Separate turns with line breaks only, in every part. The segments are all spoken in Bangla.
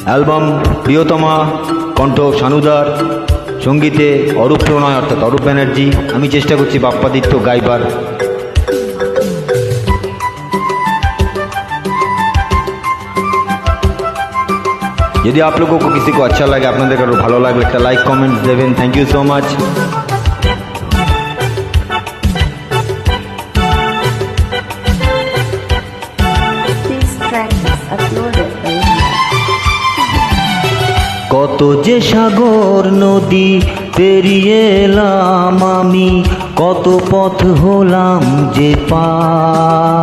অ্যালবাম প্রিয়তমা, কণ্ঠ সানুদার, সঙ্গীতে অরূপ প্রণয় অর্থাৎ অরূপ ব্যানার্জি। আমি চেষ্টা করছি বাপ্পাদিত্য গাইবার। यदि आप लोगों को किसी को अच्छा लगे, আপনাদের কারো ভালো লাগলে একটা লাইক কমেন্টস দেবেন। Thank you so much. কত যে সাগর নদী পেরিয়ে এলাম আমি, কত পথ হলাম যে পার।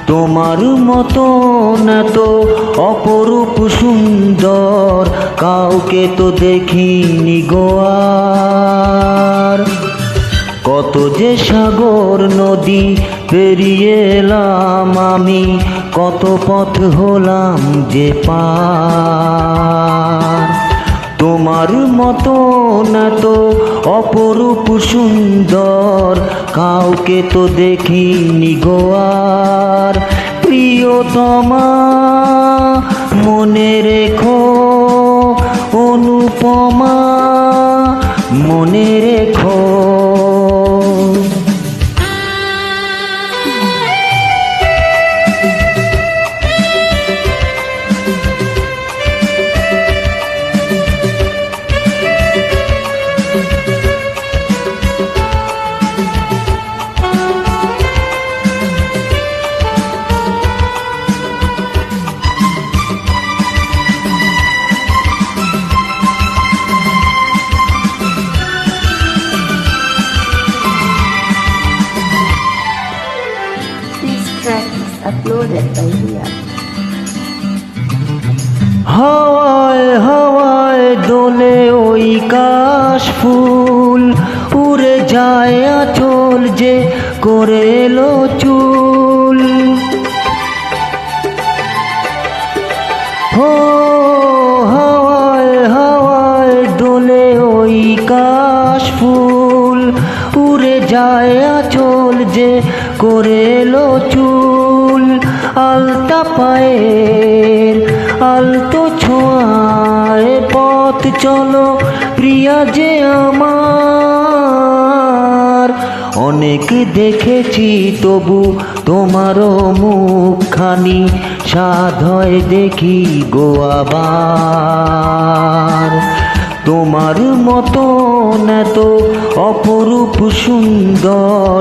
তোমার মতন এত অপরূপ সুন্দর কাউকে তো দেখিনি গো আর। কত যে সাগর নদী পেরিয়ে এলাম আমি, কত পথ হলাম যে পার। তোমার মতন এত অপরূপ সুন্দর কাউকে তো দেখিনি গো আর। প্রিয়তমা মনে রেখো, অনুপমা মনে রেখো।
Uploaded by Ria.
হাওয়ায় হাওয়ায় দোলে ওই কাশ ফুল, উড়ে যায় আঁচল যে করে এলো চুল। হো হাওয়ায় হাওয়ায় দোলে ওই কাশ ফুল, উড়ে যায় আঁচল যে করে এলো চুল। আলতা পায়ের আলতো ছোঁয়ায় পথ চলো প্রিয়া যে আমার। অনেক দেখেছি তবু তোমারও মুখখানি, সাধ হয় দেখি গো আবার। তোমার মতন এত অপরূপ সুন্দর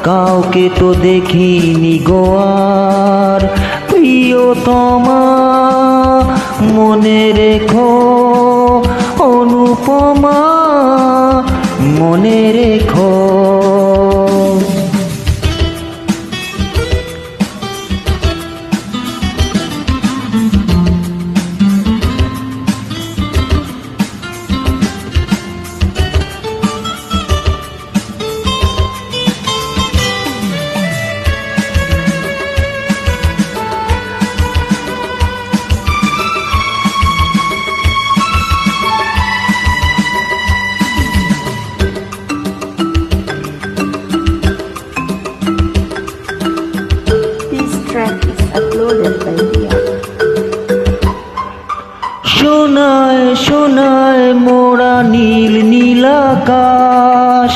কাউকে তো দেখিনি গো আর। প্রিয়তমা মনে রেখো, অনুপমা মনে রেখো।
Uploaded by Ria.
সোনায় সোনায় মোড়া নীল নীলাকাশ,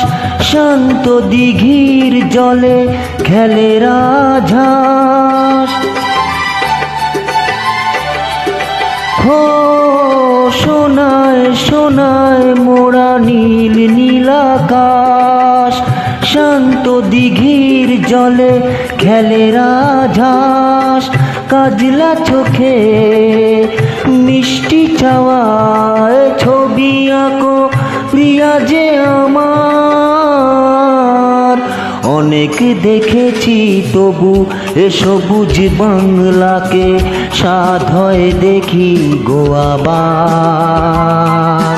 শান্ত দিঘির জলে খেলে রাজহাঁস। হো সোনায় সোনায় মোড়া নীল নীলাকাশ, শান্ত দিঘির জলে খেলে রাজহাঁস। কাজলা চোখে মিষ্টি চাওয়ায় ছবি আঁকো প্রিয়া যে আমার। অনেক দেখেছি তবু এ সবুজ বাংলাকে, সাধ হয় দেখি গো আবার।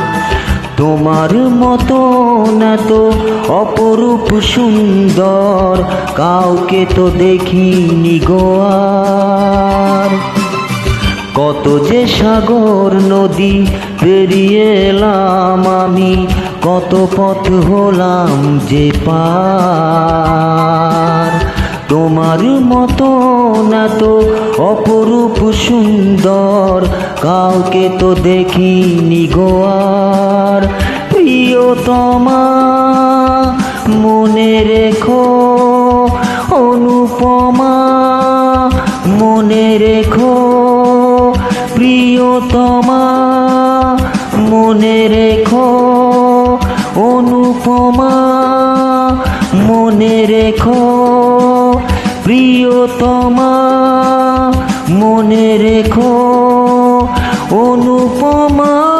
তোমার মতন এত অপরূপ সুন্দর কাউকে তো দেখিনি গো আর। কত যে সাগর নদী পেরিয়ে এলাম আমি, কত পথ হলাম যে পার।
তোমার মতো না তো অপরূপ সুন্দর কাউকে তো দেখিনি গো আর। প্রিয়তমা মনে রেখো, অনুপমা মনে রেখো, প্রিয়তমা মনে রেখো, অনুপমা মনে রেখো, প্রিয়তমা মনে রেখো, অনুপমা।